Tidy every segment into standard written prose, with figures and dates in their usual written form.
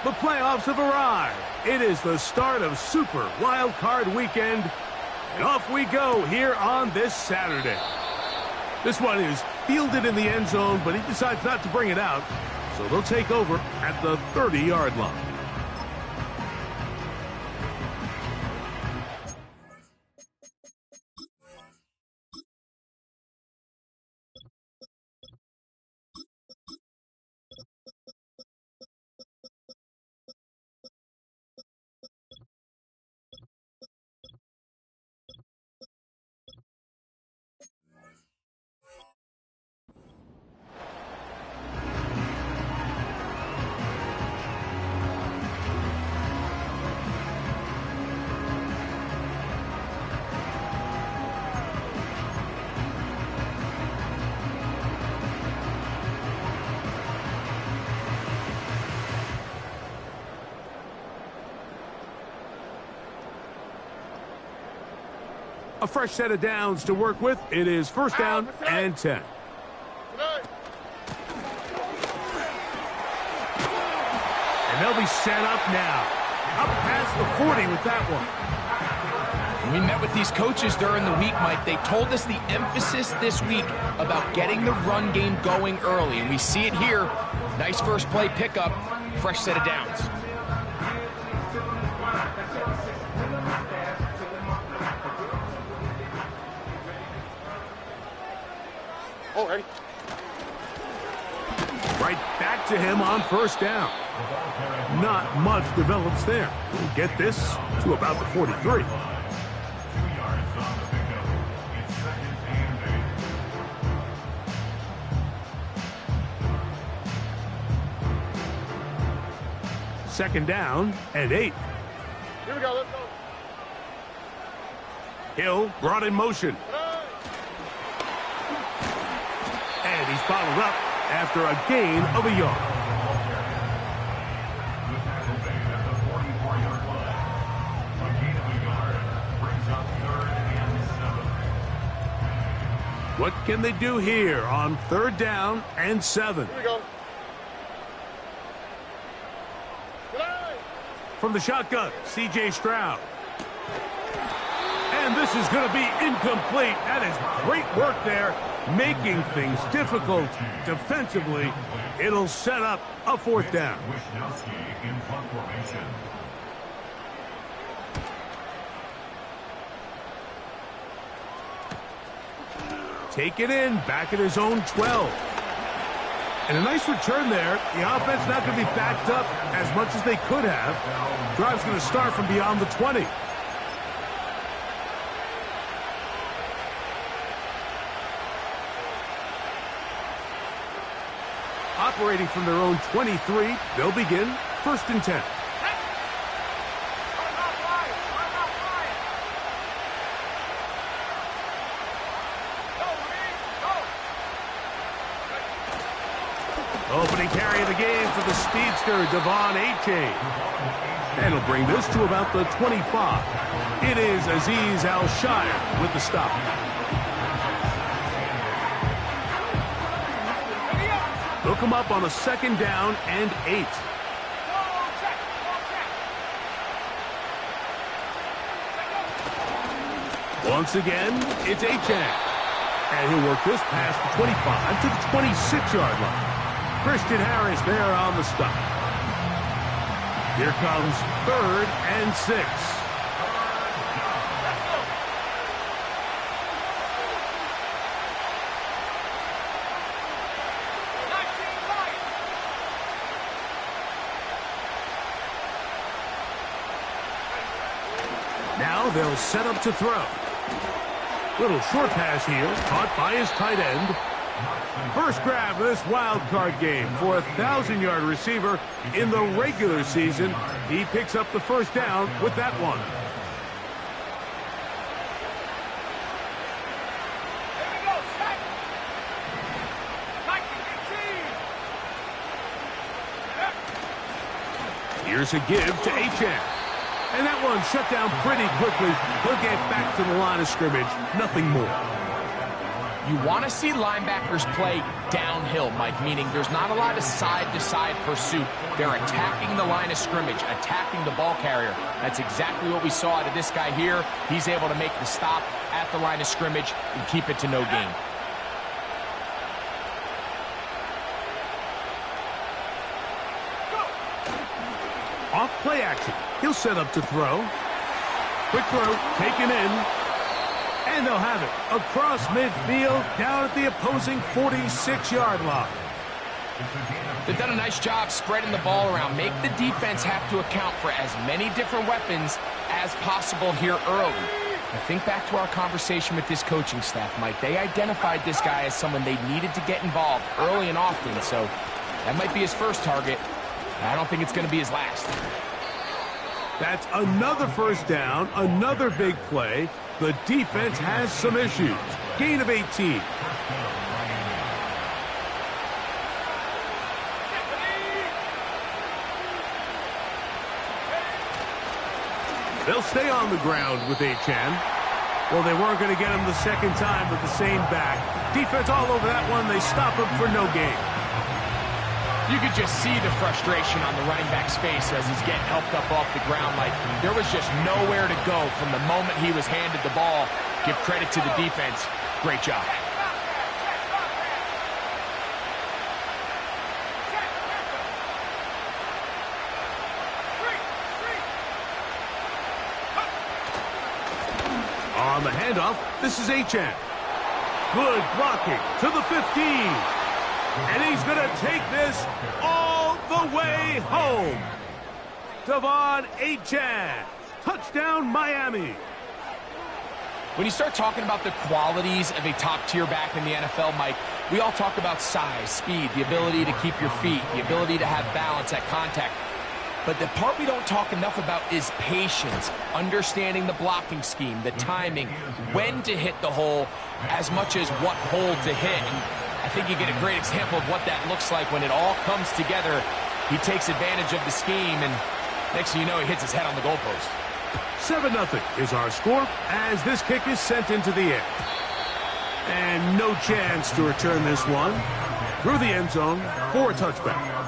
The playoffs have arrived. It is the start of Super Wild Card Weekend, and off we go here on this Saturday. This one is fielded in the end zone, but he decides not to bring it out, so they'll take over at the 30-yard line. A fresh set of downs to work with. It is first down and 10. And they'll be set up now. Up past the 40 with that one. We met with these coaches during the week, Mike. They told us the emphasis this week about getting the run game going early. And we see it here. Nice first play pickup. Fresh set of downs. Ready. Right back to him on first down. Not much develops there. We'll get this to about the 43. Second down and 8. Here we go, let's go. Hill brought in motion. And he's bottled up after a gain of a yard. What can they do here on third down and 7? Here we go. From the shotgun, C.J. Stroud. And this is going to be incomplete. That is great work there, making things difficult defensively. It'll set up a fourth down. Take it in, back at his own 12. And a nice return there. The offense not going to be backed up as much as they could have. Drive's going to start from beyond the 20. Operating from their own 23, they'll begin first and 10. Opening carry of the game for the speedster, Devon A-Chain. And he'll bring this to about the 25. It is Azeez Al-Shire with the stop. They'll come up on a second down and 8. Once again, it's A-Chain. And he'll work this past the 25 to the 26-yard line. Christian Harris there on the stop. Here comes third and 6. Now they'll set up to throw. Little short pass here, caught by his tight end. First grab of this wild card game for a 1,000-yard receiver in the regular season. He picks up the first down with that one. Here's a give to A-Chain. And that one shut down pretty quickly. He'll get back to the line of scrimmage. Nothing more. You want to see linebackers play downhill, Mike, meaning there's not a lot of side-to-side pursuit. They're attacking the line of scrimmage, attacking the ball carrier. That's exactly what we saw out of this guy here. He's able to make the stop at the line of scrimmage and keep it to no gain. Off play action. He'll set up to throw. Quick throw, taken in. And they'll have it across midfield, down at the opposing 46-yard line. They've done a nice job spreading the ball around. Make the defense have to account for as many different weapons as possible here early. I think back to our conversation with this coaching staff, Mike. They identified this guy as someone they needed to get involved early and often, so that might be his first target. I don't think it's going to be his last. That's another first down, another big play. The defense has some issues. Gain of 18. They'll stay on the ground with Achane. Well, they weren't going to get him the second time with the same back. Defense all over that one. They stop him for no gain. You could just see the frustration on the running back's face as he's getting helped up off the ground. Like there was just nowhere to go from the moment he was handed the ball. Give credit to the defense. Great job. On the handoff, this is Achane. Good blocking to the 15. And he's going to take this all the way home. Devon Achane. Touchdown, Miami. When you start talking about the qualities of a top-tier back in the NFL, Mike, we all talk about size, speed, the ability to keep your feet, the ability to have balance at contact. But the part we don't talk enough about is patience, understanding the blocking scheme, the timing, when to hit the hole, as much as what hole to hit. And I think you get a great example of what that looks like when it all comes together. He takes advantage of the scheme, and next thing you know, he hits his head on the goalpost. 7-0 is our score as this kick is sent into the air. And no chance to return this one through the end zone for a touchback.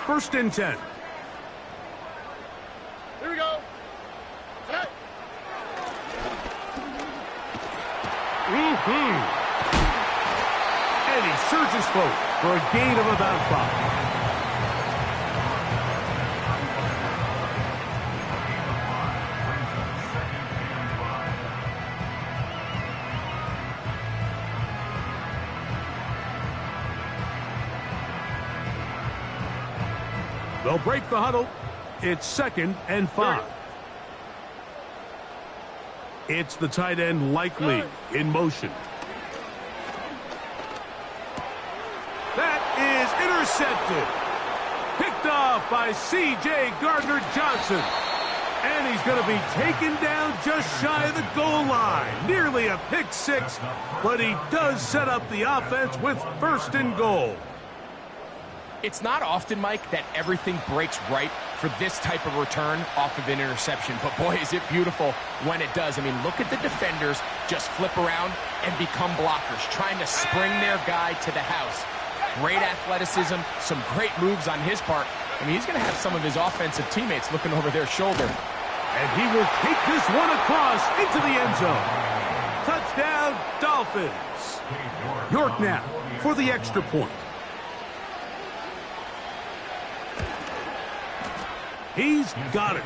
First and 10. Here we go. Tonight. And he surges forward for a gain of about 5. They'll break the huddle. It's 2nd and 5. It's the tight end Likely in motion. That is intercepted. Picked off by C.J. Gardner-Johnson. And he's going to be taken down just shy of the goal line. Nearly a pick six, but he does set up the offense with 1st and goal. It's not often, Mike, that everything breaks right for this type of return off of an interception. But, boy, is it beautiful when it does. I mean, look at the defenders just flip around and become blockers, trying to spring their guy to the house. Great athleticism, some great moves on his part. I mean, he's going to have some of his offensive teammates looking over their shoulder. And he will take this one across into the end zone. Touchdown, Dolphins. York now for the extra point. He's got it.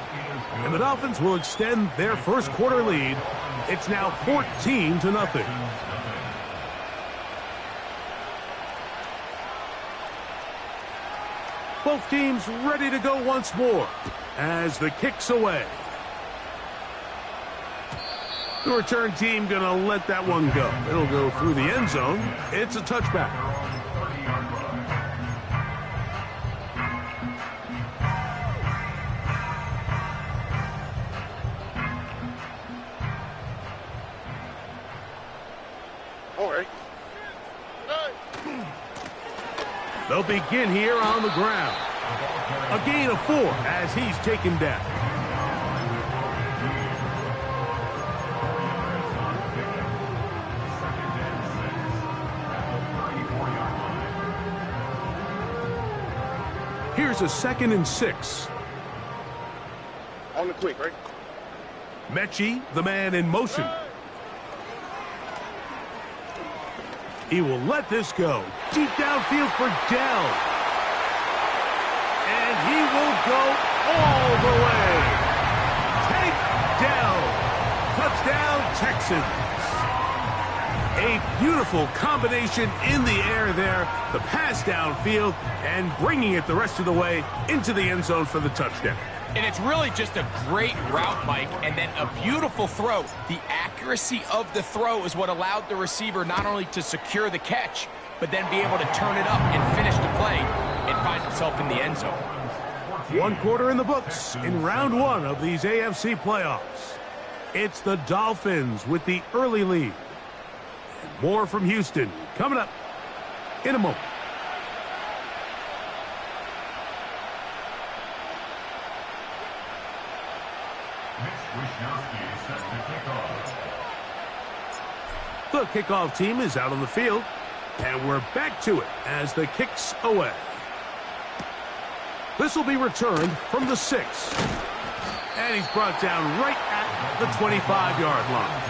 And the Dolphins will extend their first quarter lead. It's now 14-0. Both teams ready to go once more as the kick's away. The return team going to let that one go. It'll go through the end zone. It's a touchback. They'll begin here on the ground. A gain of 4 as he's taken down. Here's a 2nd and 6. On the quick, right? Mechie, the man in motion. He will let this go. Deep downfield for Dell. And he will go all the way. Take Dell. Touchdown, Texans. A beautiful combination in the air there. The pass downfield and bringing it the rest of the way into the end zone for the touchdown. And it's really just a great route, Mike, and then a beautiful throw. The accuracy of the throw is what allowed the receiver not only to secure the catch, but then be able to turn it up and finish the play and find himself in the end zone. 1 quarter in the books in round 1 of these AFC playoffs. It's the Dolphins with the early lead. And more from Houston coming up in a moment. The kickoff team is out on the field, and we're back to it as the kick's away. This will be returned from the 6. And he's brought down right at the 25-yard line.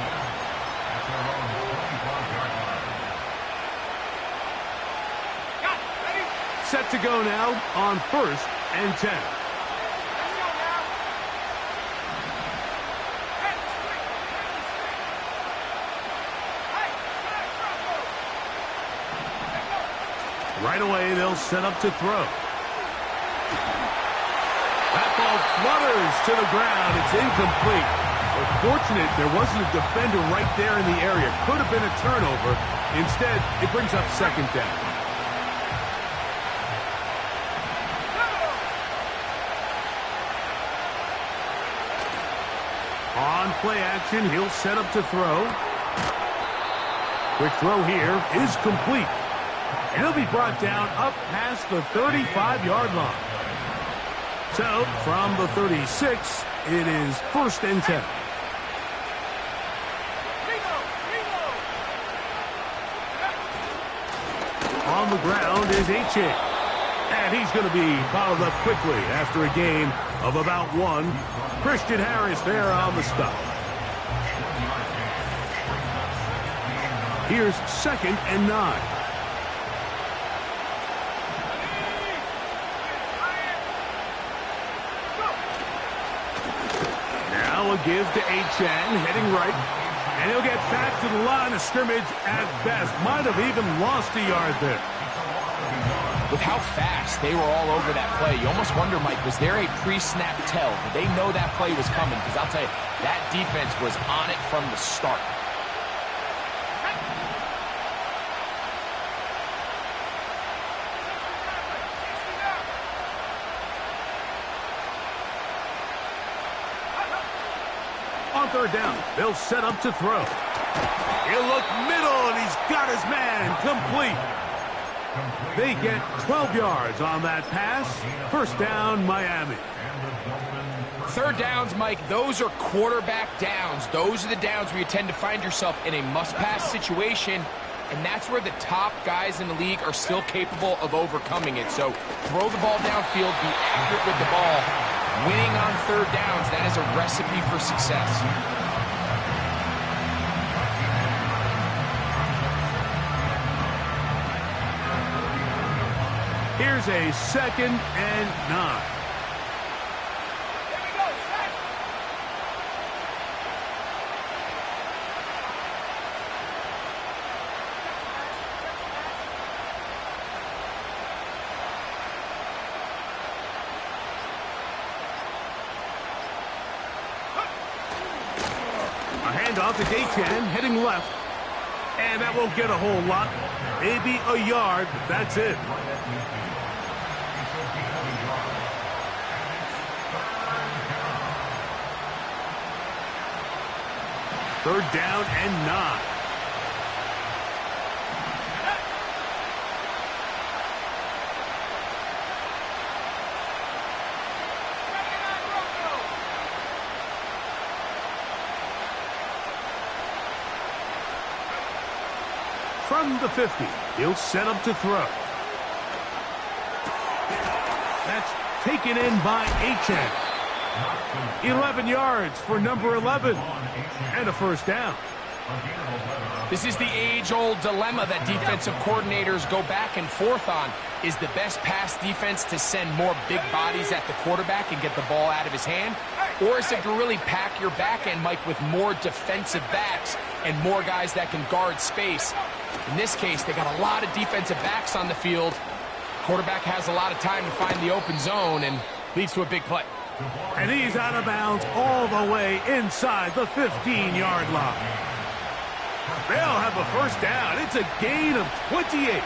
Set to go now on 1st and 10. Right away, they'll set up to throw. That ball flutters to the ground. It's incomplete. We're fortunate there wasn't a defender right there in the area. Could have been a turnover. Instead, it brings up 2nd down. On play action, he'll set up to throw. Quick throw here is complete. And he'll be brought down up past the 35-yard line. So, from the 36, it is 1st and 10. On the ground is H.A. And he's going to be bottled up quickly after a gain of about 1. Christian Harris there on the stop. Here's 2nd and 9. A give to Achan, heading right. And he'll get back to the line of scrimmage at best. Might have even lost a yard there. With how fast they were all over that play, you almost wonder, Mike, was there a pre-snap tell? Did they know that play was coming? Because I'll tell you, that defense was on it from the start. On 3rd down, they'll set up to throw. He'll look middle, and he's got his man complete. They get 12 yards on that pass. 1st down, Miami. 3rd downs, Mike, those are quarterback downs. Those are the downs where you tend to find yourself in a must-pass situation, and that's where the top guys in the league are still capable of overcoming it. So throw the ball downfield, be accurate with the ball. Winning on 3rd downs, that is a recipe for success. Here's a 2nd and 9. Off to Achan, heading left. And that won't get a whole lot. Maybe a yard, but that's it. Third down and 9. from the 50. He'll set up to throw. That's taken in by Achane. 11 yards for number 11. And a first down. This is the age-old dilemma that defensive coordinators go back and forth on. Is the best pass defense to send more big bodies at the quarterback and get the ball out of his hand? Or is it to really pack your back end, Mike, with more defensive backs and more guys that can guard space? In this case, they got a lot of defensive backs on the field. Quarterback has a lot of time to find the open zone and leads to a big play. And he's out of bounds all the way inside the 15-yard line. They'll have a first down. It's a gain of 28.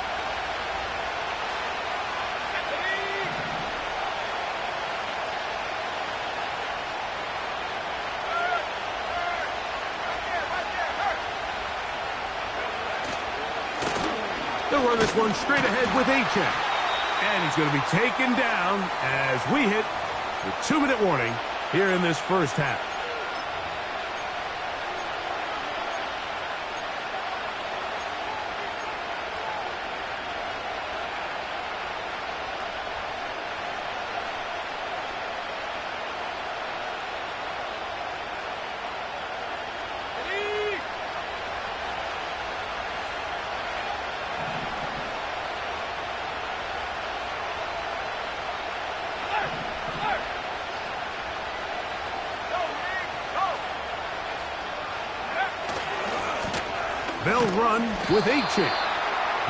They'll run this one straight ahead with Achane. And he's going to be taken down as we hit the 2-minute warning here in this first half. They'll run with Achane.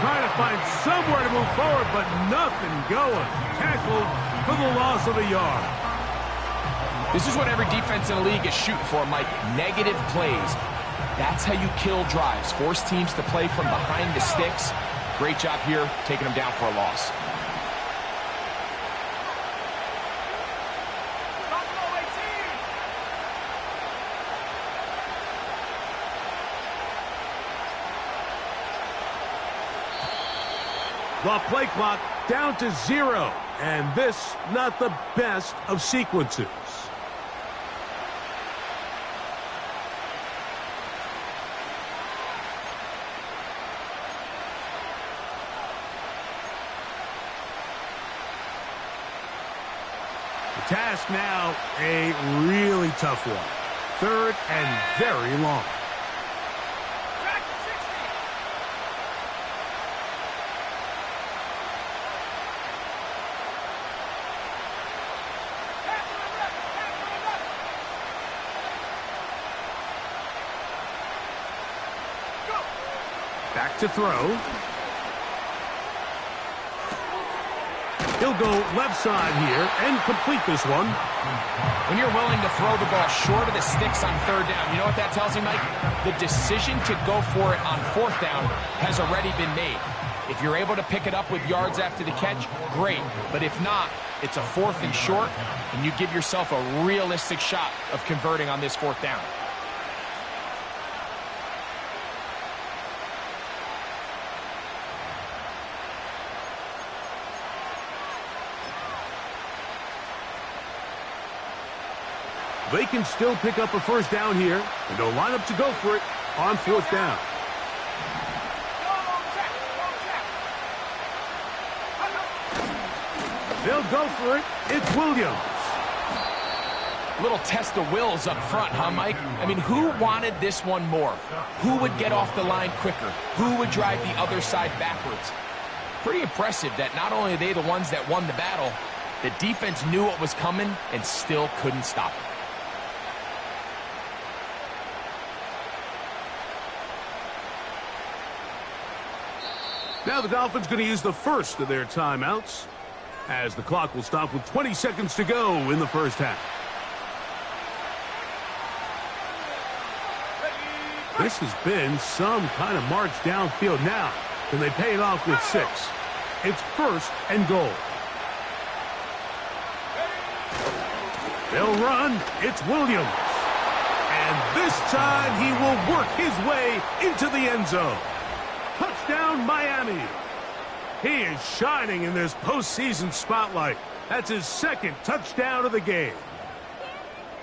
Trying to find somewhere to move forward, but nothing going. Tackled for the loss of a yard. This is what every defense in the league is shooting for, Mike. Negative plays. That's how you kill drives. Force teams to play from behind the sticks. Great job here, taking them down for a loss. The play clock down to 0. And this, not the best of sequences. The task now, a really tough one. 3rd and very long. Back to throw. He'll go left side here and complete this one. When you're willing to throw the ball short of the sticks on 3rd down, you know what that tells me, Mike? The decision to go for it on 4th down has already been made. If you're able to pick it up with yards after the catch, great. But if not, it's a 4th and short, and you give yourself a realistic shot of converting on this 4th down. They can still pick up a first down here, and they'll line up to go for it on 4th down. They'll go for it. It's Williams. Little test of wills up front, huh, Mike? I mean, who wanted this one more? Who would get off the line quicker? Who would drive the other side backwards? Pretty impressive that not only are they the ones that won the battle, the defense knew what was coming and still couldn't stop it. Now the Dolphins going to use the first of their timeouts as the clock will stop with 20 seconds to go in the first half. This has been some kind of march downfield now. Can they pay it off with 6? It's 1st and goal. They'll run. It's Williams. And this time he will work his way into the end zone. Touchdown, Miami. He is shining in this postseason spotlight. That's his 2nd touchdown of the game.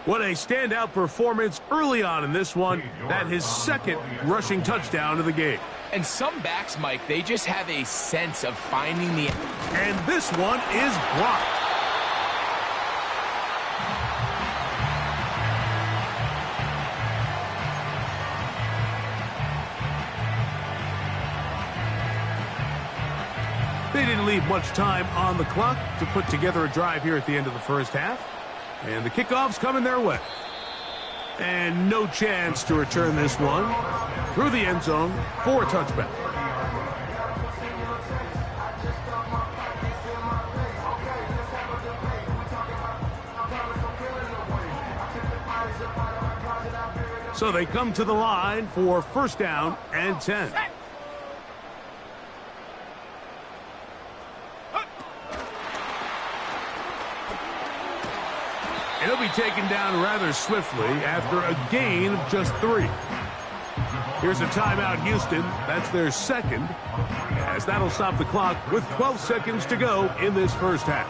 What a standout performance early on in this one. That his second rushing touchdown of the game. And some backs, Mike, they just have a sense of finding the... And this one is blocked. They didn't leave much time on the clock to put together a drive here at the end of the first half. And the kickoff's coming their way. And no chance to return this one through the end zone for a touchback. So they come to the line for first down and 10. He'll be taken down rather swiftly after a gain of just 3. Here's a timeout, Houston. That's their second, as that'll stop the clock with 12 seconds to go in this first half.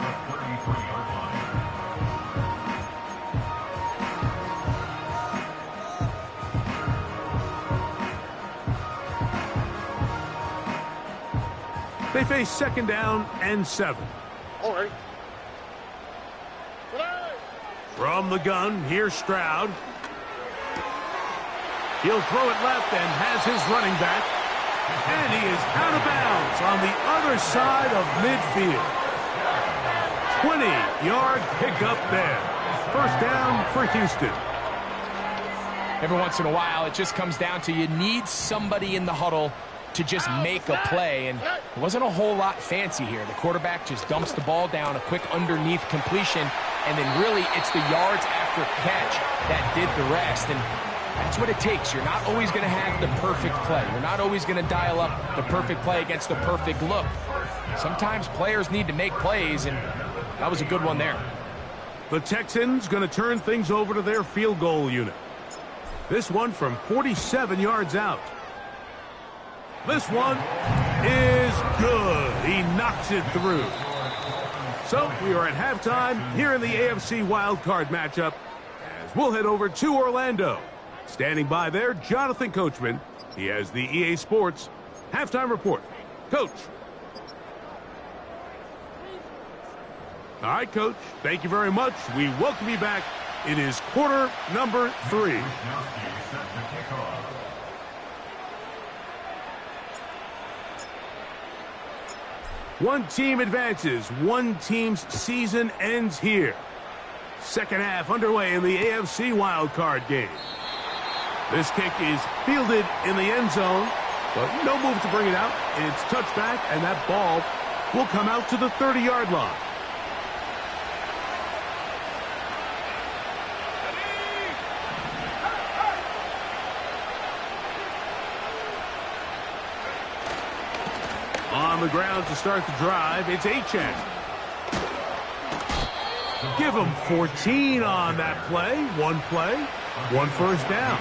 They face second down and 7. All right. From the gun, here's Stroud. He'll throw it left and has his running back. And he is out of bounds on the other side of midfield. 20-yard pickup there. First down for Houston. Every once in a while, it just comes down to you need somebody in the huddle to just make a play, and it wasn't a whole lot fancy here. The quarterback just dumps the ball down, a quick underneath completion, and then really it's the yards after catch that did the rest, and that's what it takes. You're not always going to have the perfect play. You're not always going to dial up the perfect play against the perfect look. Sometimes players need to make plays, and that was a good one there. The Texans going to turn things over to their field goal unit. This one from 47 yards out. This one is good. He knocks it through. So we are at halftime here in the AFC wildcard matchup as we'll head over to Orlando. Standing by there, Jonathan Coachman. He has the EA Sports halftime report. Coach. All right, Coach. Thank you very much. We welcome you back. It is quarter number 3. One team advances. One team's season ends here. Second half underway in the AFC wildcard game. This kick is fielded in the end zone, but no move to bring it out. It's touchback, and that ball will come out to the 30-yard line. On the ground to start the drive, it's Achane. Give him 14 on that play. One first down.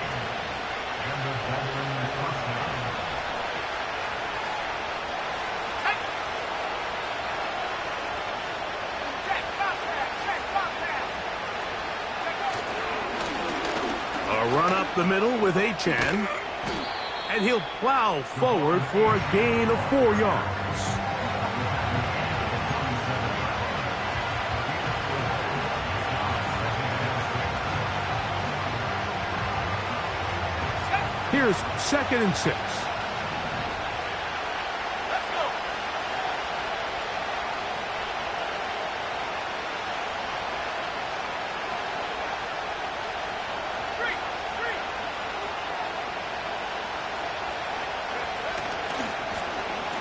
A run up the middle with Achane. And he'll plow forward for a gain of 4 yards. Here's 2nd and 6.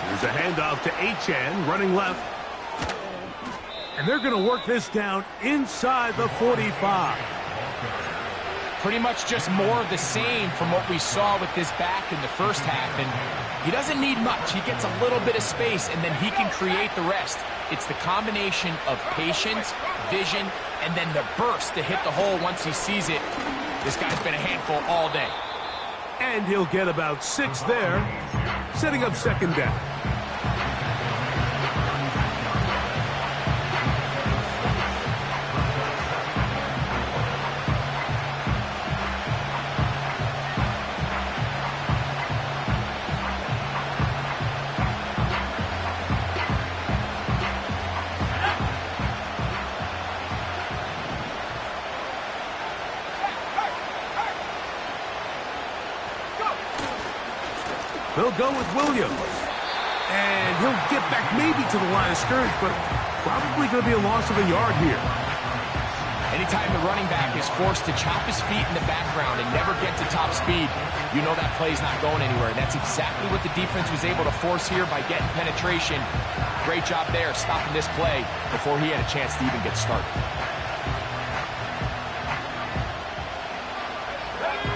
There's a handoff to Achane, running left. And they're going to work this down inside the 45. Pretty much just more of the same from what we saw with this back in the first half. And he doesn't need much. He gets a little bit of space, and then he can create the rest. It's the combination of patience, vision, and then the burst to hit the hole once he sees it. This guy's been a handful all day. And he'll get about 6 there, setting up second down. They'll go with Williams. And he'll get back maybe to the line of scrimmage, but probably going to be a loss of a yard here. Anytime the running back is forced to chop his feet in the background and never get to top speed, you know that play's not going anywhere. And that's exactly what the defense was able to force here by getting penetration. Great job there, stopping this play before he had a chance to even get started.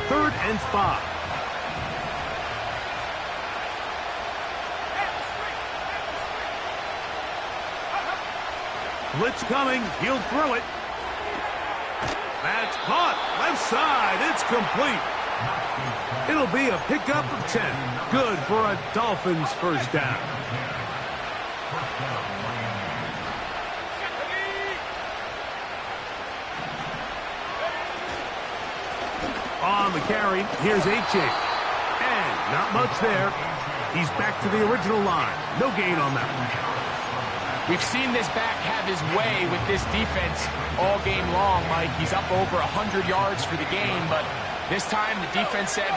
3rd and 5. Blitz coming. He'll throw it. That's caught. Left side. It's complete. It'll be a pickup of 10. Good for a Dolphins first down. On the carry, here's H.A. And not much there. He's back to the original line. No gain on that one. We've seen this back have his way with this defense all game long, Mike. He's up over 100 yards for the game, but this time the defense said,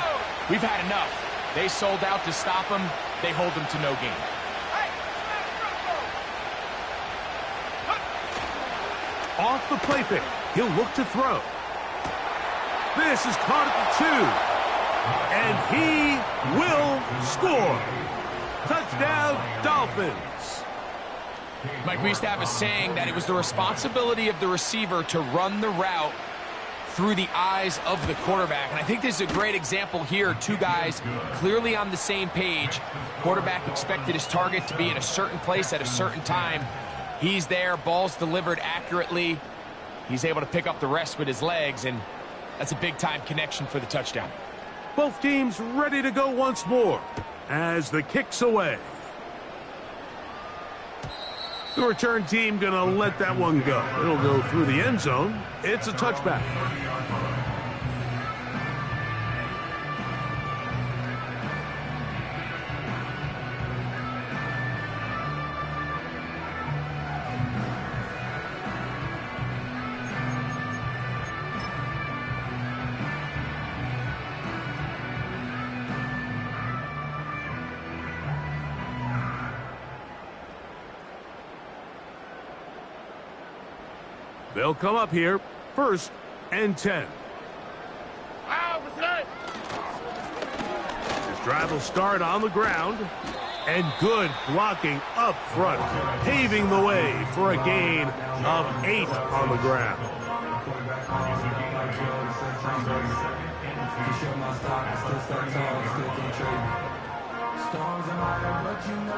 we've had enough. They sold out to stop him. They hold him to no gain. Off the play fake. He'll look to throw. This is caught at the 2. And he will score. Touchdown, Dolphins. Mike, we used to have a saying that it was the responsibility of the receiver to run the route through the eyes of the quarterback. And I think this is a great example here. Two guys clearly on the same page. Quarterback expected his target to be in a certain place at a certain time. He's there, ball's delivered accurately. He's able to pick up the rest with his legs, and that's a big-time connection for the touchdown. Both teams ready to go once more as the kick's away. The return team going to let that one go. It'll go through the end zone. It's a touchback. They'll come up here, 1st and 10. This drive will start on the ground, and good blocking up front, paving the way for a gain of 8 on the ground.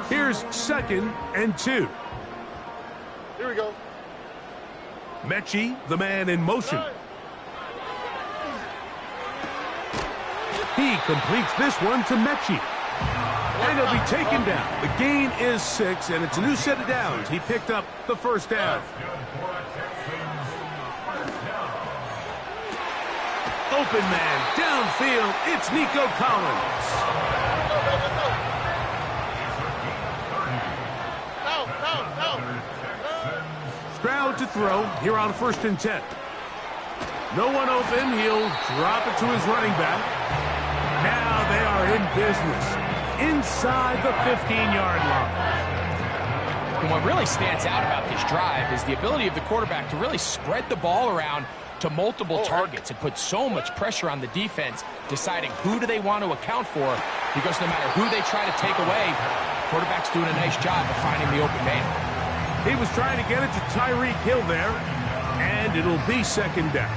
Here's 2nd and 2. Here we go. Mechie, the man in motion. He completes this one to Mechie. And he'll be taken down. The gain is 6, and it's a new set of downs. He picked up the first down. Open man, downfield, it's Nico Collins. Stroud to throw here on 1st and 10. No one open. He'll drop it to his running back. Now they are in business inside the 15-yard line. And what really stands out about this drive is the ability of the quarterback to really spread the ball around to multiple targets and put so much pressure on the defense, deciding who do they want to account for, because no matter who they try to take away, the quarterback's doing a nice job of finding the open man. He was trying to get it to Tyreek Hill there, and it'll be 2nd down.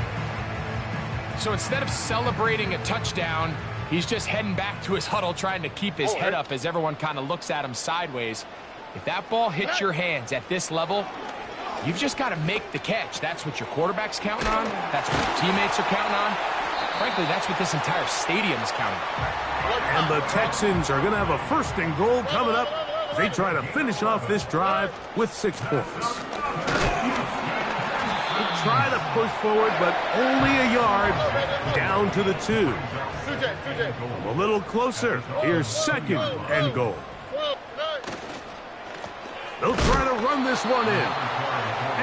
So instead of celebrating a touchdown, he's just heading back to his huddle trying to keep his head up as everyone kind of looks at him sideways. If that ball hits your hands at this level, you've just got to make the catch. That's what your quarterback's counting on. That's what your teammates are counting on. Frankly, that's what this entire stadium is counting on. And the Texans are going to have a 1st and goal coming up. They try to finish off this drive with 6 points. They try to push forward, but only a yard down to the 2. A little closer. Here's 2nd and goal. They'll try to run this one in.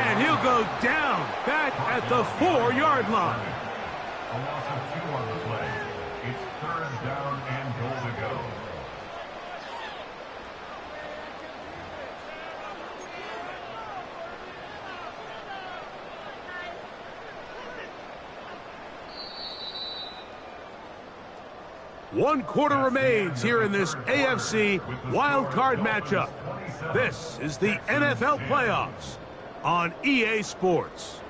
And he'll go down back at the 4-yard line. 1 quarter remains here in this AFC wildcard matchup. This is the NFL playoffs on EA Sports.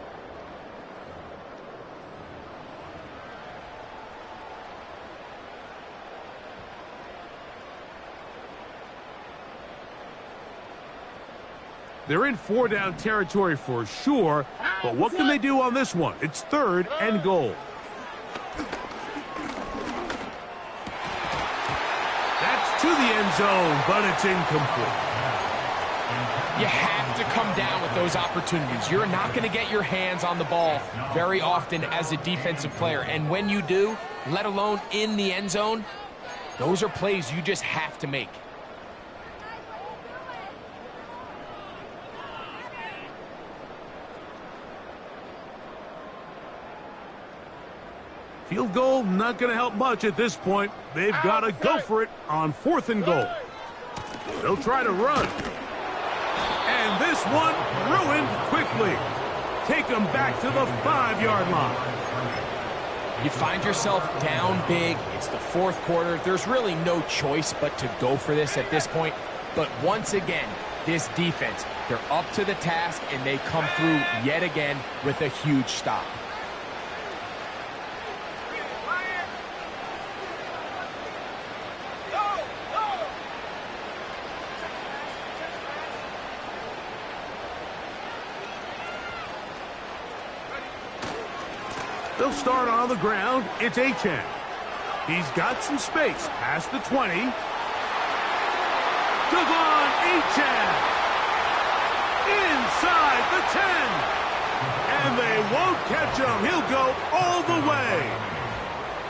They're in 4-down territory for sure, but what can they do on this one? It's 3rd and goal. That's to the end zone, but it's incomplete. You have to come down with those opportunities. You're not going to get your hands on the ball very often as a defensive player, and when you do, let alone in the end zone, those are plays you just have to make. Field goal not going to help much at this point. They've got to go for it on 4th and goal. They'll try to run. And this one ruined quickly. Take them back to the 5-yard line. You find yourself down big. It's the 4th quarter. There's really no choice but to go for this at this point. But once again, this defense, they're up to the task, and they come through yet again with a huge stop. They'll start on the ground. It's Achane. He's got some space past the 20. Devon Achane inside the 10. And they won't catch him. He'll go all the way.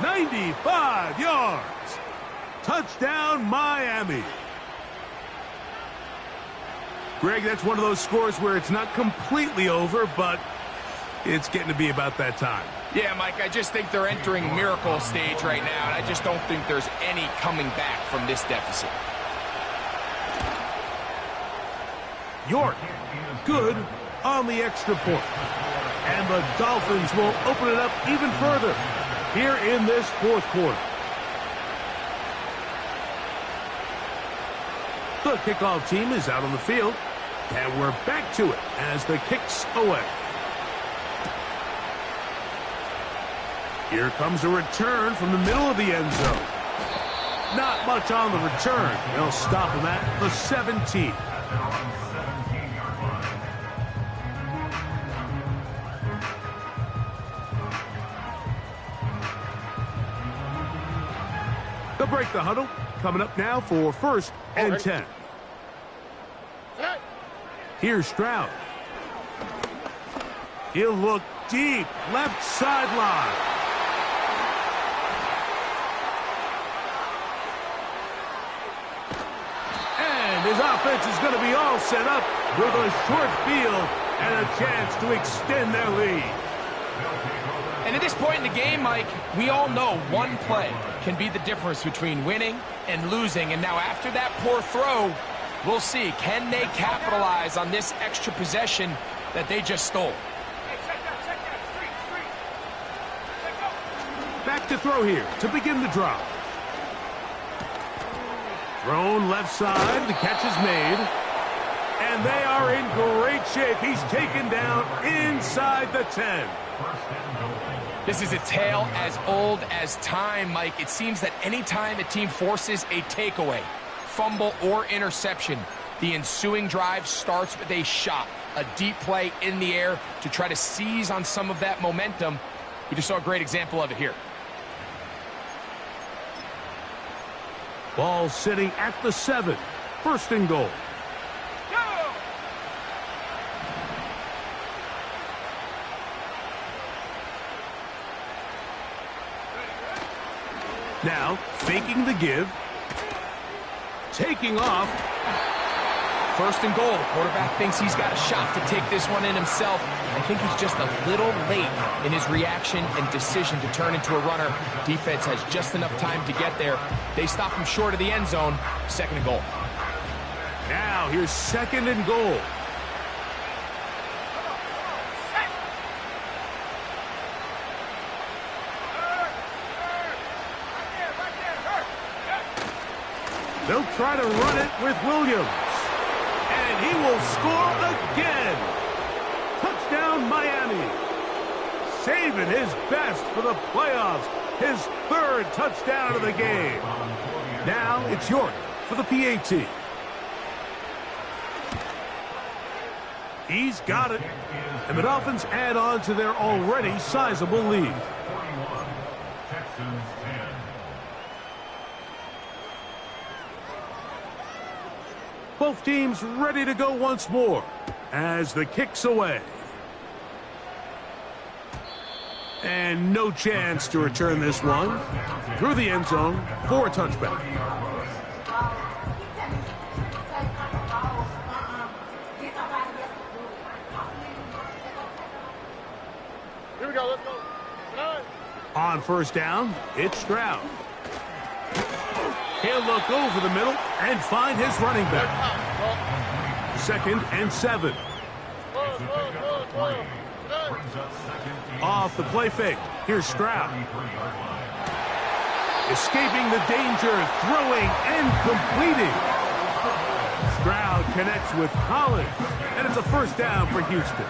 95 yards. Touchdown, Miami. Greg, that's one of those scores where it's not completely over, but it's getting to be about that time. Yeah, Mike, I just think they're entering miracle stage right now, and I just don't think there's any coming back from this deficit. York, good on the extra point. And the Dolphins will open it up even further here in this 4th quarter. The kickoff team is out on the field, and we're back to it as the kick's away. Here comes a return from the middle of the end zone. Not much on the return. They'll stop him at the 17. They'll break the huddle. Coming up now for 1st and 10. Here's Stroud. He'll look deep, left sideline. His offense is going to be all set up with a short field and a chance to extend their lead. And at this point in the game, Mike, we all know one play can be the difference between winning and losing. And now after that poor throw, we'll see, can they capitalize on this extra possession that they just stole? Back to throw here to begin the drive. Thrown left side, the catch is made. And they are in great shape. He's taken down inside the 10. This is a tale as old as time, Mike. It seems that anytime a team forces a takeaway, fumble, or interception, the ensuing drive starts with a shot, a deep play in the air to try to seize on some of that momentum. We just saw a great example of it here. Ball sitting at the 7. 1st and goal. Now, faking the give. Taking off. 1st and goal. The quarterback thinks he's got a shot to take this one in himself. I think he's just a little late in his reaction and decision to turn into a runner. Defense has just enough time to get there. They stop him short of the end zone. 2nd and goal. Now, here's 2nd and goal. They'll try to run it with Williams. And he will score again. Touchdown, Miami. Saving his best for the playoffs. His third touchdown of the game. Now it's York for the PAT. He's got it. And the Dolphins add on to their already sizable lead. Both teams ready to go once more as the kick's away. And no chance to return this one. Through the end zone for a touchback. Here we go, let's go. On first down, it's Stroud. He'll look over the middle and find his running back. 2nd and 7. Off the play fake. Here's Stroud. Escaping the danger, throwing and completing. Stroud connects with Collins, and it's a first down for Houston.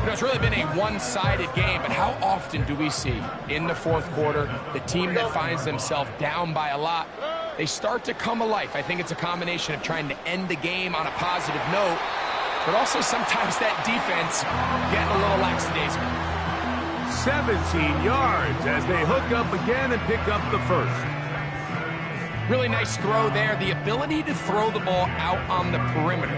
You know, it's really been a one-sided game, but how often do we see in the fourth quarter the team that finds themselves down by a lot, they start to come alive. I think it's a combination of trying to end the game on a positive note, but also sometimes that defense getting a little lackadaisical. 17 yards as they hook up again and pick up the first. Really nice throw there. The ability to throw the ball out on the perimeter.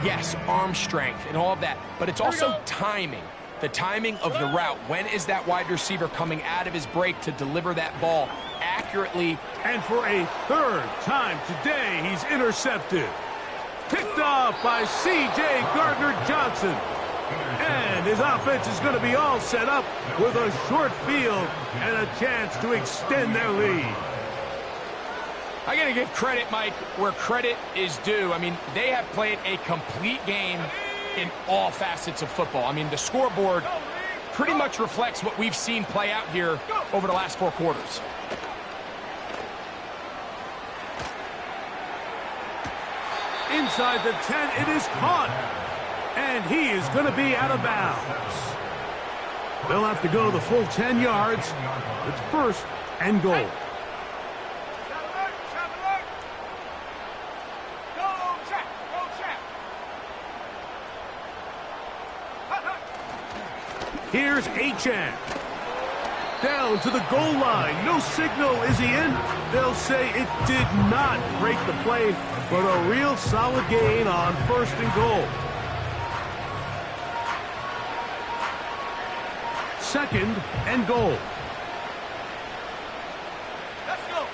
Yes, arm strength and all of that, but it's also timing. The timing of the route. When is that wide receiver coming out of his break to deliver that ball accurately? And for a third time today, he's intercepted. Picked off by C.J. Gardner-Johnson. And his offense is going to be all set up with a short field and a chance to extend their lead. I got to give credit, Mike, where credit is due. I mean, they have played a complete game in all facets of football. I mean, the scoreboard pretty much reflects what we've seen play out here over the last 4 quarters. Inside the 10, it is caught. And he is going to be out of bounds. They'll have to go the full 10 yards. It's 1st and goal. Here's Achan. Down to the goal line. No signal. Is he in? They'll say it did not break the play, but a real solid gain on 1st and goal. 2nd and goal. Let's go.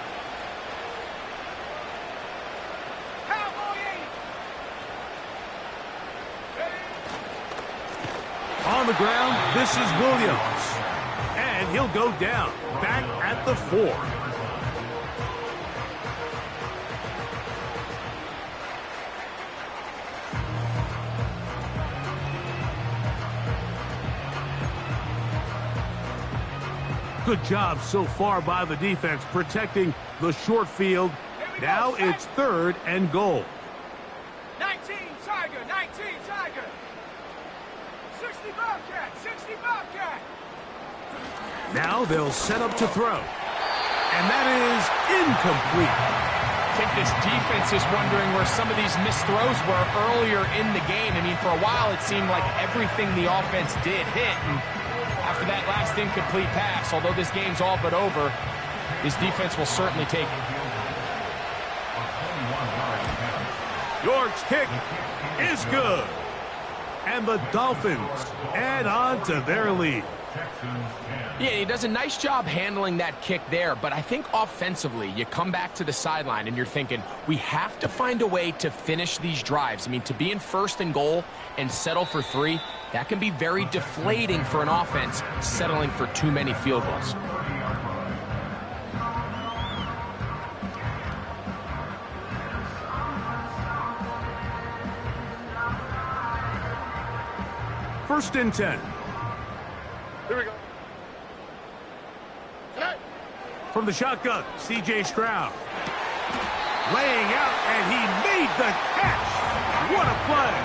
On the ground, this is Williams. And he'll go down, back at the 4. Good job so far by the defense protecting the short field. Now it's 3rd and goal. 19 Tiger, 19 Tiger. 60 Bobcat, 60 Bobcat. Now they'll set up to throw. And that is incomplete. I think this defense is wondering where some of these missed throws were earlier in the game. I mean, for a while it seemed like everything the offense did hit. And after that last incomplete pass, although this game's all but over, this defense will certainly take it. York's kick is good. And the Dolphins add on to their lead. Yeah, he does a nice job handling that kick there, but I think offensively, you come back to the sideline and you're thinking, we have to find a way to finish these drives. I mean, to be in 1st and goal and settle for 3, that can be very deflating for an offense settling for too many field goals. First and 10. Here we go. From the shotgun, C.J. Stroud. Laying out, and he made the catch. What a play.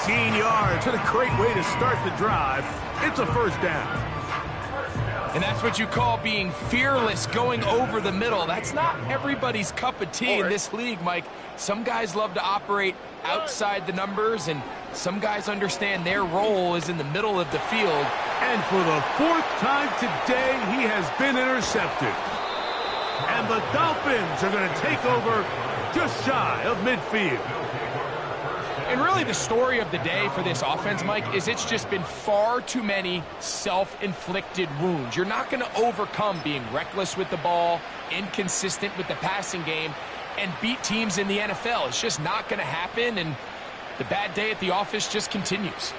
18 yards. And a great way to start the drive. It's a first down. And that's what you call being fearless, going over the middle. That's not everybody's cup of tea in this league, Mike. Some guys love to operate outside the numbers, and some guys understand their role is in the middle of the field. And for the fourth time today, he has been intercepted. And the Dolphins are going to take over just shy of midfield. And really the story of the day for this offense, Mike, is it's just been far too many self-inflicted wounds. You're not going to overcome being reckless with the ball, inconsistent with the passing game, and beat teams in the NFL. It's just not going to happen, and the bad day at the office just continues.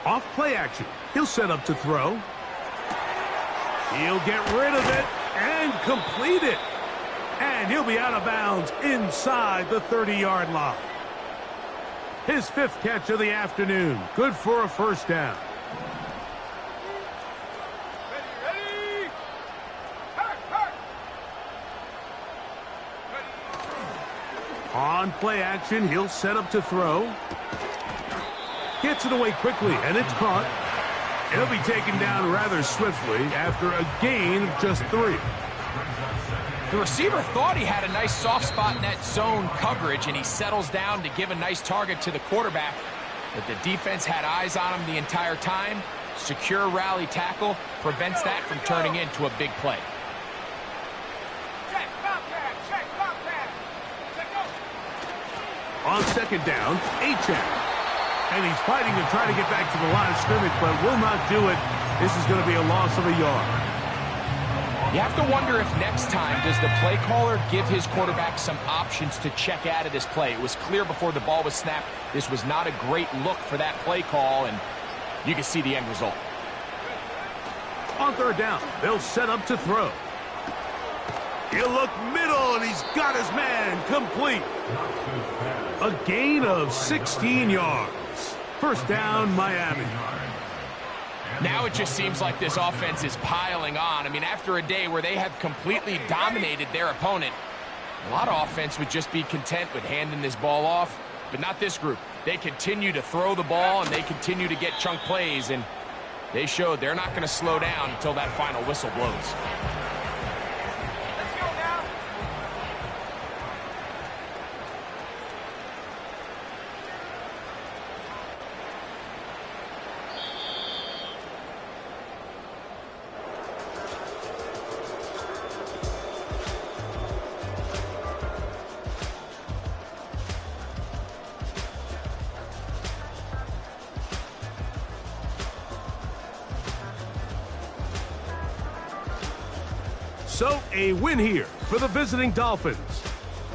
Off play action. He'll set up to throw. He'll get rid of it and complete it. And he'll be out of bounds inside the 30-yard line. His fifth catch of the afternoon. Good for a first down. Ready. On play action, he'll set up to throw. Gets it away quickly, and it's caught. He'll be taken down rather swiftly after a gain of just 3. The receiver thought he had a nice soft spot in that zone coverage, and he settles down to give a nice target to the quarterback. But the defense had eyes on him the entire time. Secure rally tackle prevents that from turning into a big play. Check, Bobcat, check, Bobcat. Check, go. On second down, Achane. And he's fighting to try to get back to the line of scrimmage, but will not do it. This is going to be a loss of a yard. You have to wonder if next time does the play caller give his quarterback some options to check out of this play. It was clear before the ball was snapped this was not a great look for that play call, and you can see the end result. On third down, they'll set up to throw. He'll look middle, and he's got his man complete. A gain of 16 yards. First down, Miami. Now it just seems like this offense is piling on. I mean, after a day where they have completely dominated their opponent, a lot of offense would just be content with handing this ball off, but not this group. They continue to throw the ball, and they continue to get chunk plays, and they showed they're not going to slow down until that final whistle blows. Let's go now. So a win here for the visiting Dolphins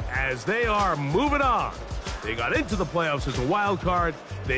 as they are moving on. They got into the playoffs as a wild card. They